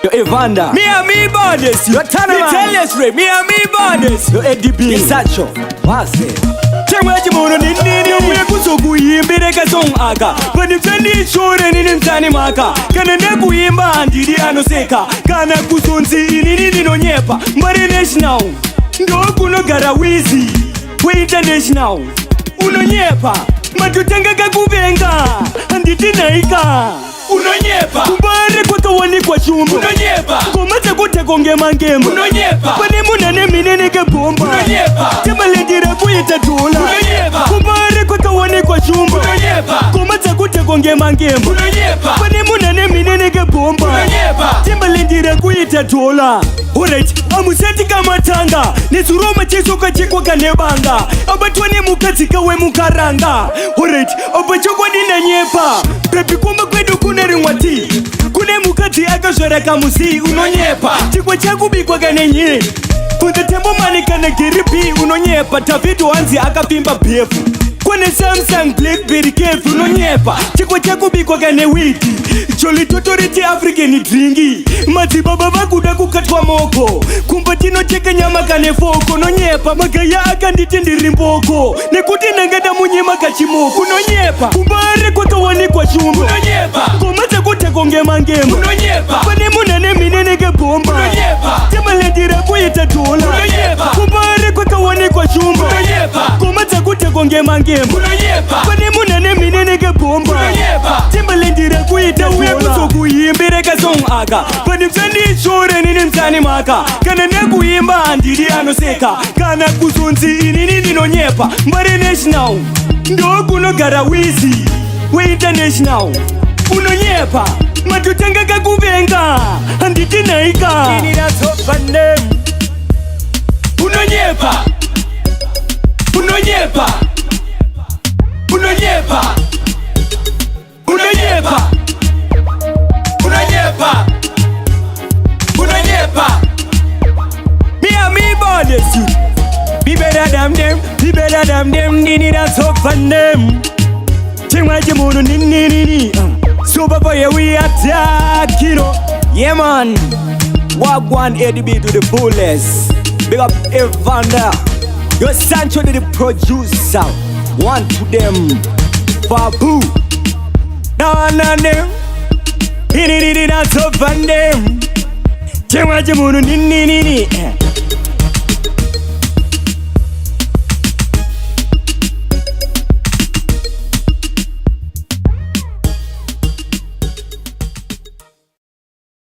Yo Evander, Me and me borders. Yo Tanaman, Tell us right. Me and me borders. yo Eddie B, Sacho. Wase. Changwaji mono nini uye kuzokuyimbira kasong aka panifendi shore nini mtani maka kana nekuyimba andidi anoseka kana kusonzi inini ninonyepa mbari national ndokunogara wizi we international unonyepa matutenga kakuvenga andidi naika unonyepa kumbare kwakawanikwa chumba unonyepa komata kutekonge mangemba unonyepa pane munane minene kebomba unonyepa temalendira kuita dola unonyepa kumbare kwakawanikwa chumba unonyepa komata kutekonge mangemba unonyepa pane munane minene kebomba unonyepa temalendira kuita dola. Alright, amuseti kamatanga nesuroma chesoka chekwa kanebanga abatwane mukatsika we mukaranga. Alright, abachokwa dinanyepa pepi kumba kwedu kuna ringwati kune mukadzi akazvoraka musi unonyepa chikwa chakubikwa kanenye kunze tembo mani kana giripi unonyepa David wanzi akapimba befu kune Samsung Blackberry Cafe unonyepa chikwa chakubikwa kane wiki joli totoriti African dringi madzibaba vakuda kukatwa moko kumba tinocheka nyama kane foko nonyepa magaya akanditi ndiri mboko nekuti ndangada munyema kachimoko nonyepa kumbare kwakawanikwa chumba unonyepa komadza kutekonge mangemba unonyepa pane munane minene kebomba unonyepa temalendira kuita dola unonyepa kumbare kwakawanikwa chumba unonyepa komadza kutekonge mangemba unonyepa pane munane minene kebomba unonyepa temalendira kuita uye kuzokuyimbira kasong aka panifendi shore nini mtani maka kana nekuyimba andidi anoseka kana kuzonzi inini ninonyepa mbari national ndokunogara wizi we international unonyepa matutenga kakuvenga andidi naika unonyepa unonyepa unonyepa unonyepa unonyepa unonyepa. Me and me borders you be better than them, be better than them. Nini that's up for them. Chingwaji mono nini super boy we attack you know. Yeah man, Wagwan ADB to the fullest. Big up Evander, your Sancho to the producer. One to them, Babu. Na them. Nini that's up for them. Chingwaji mono nini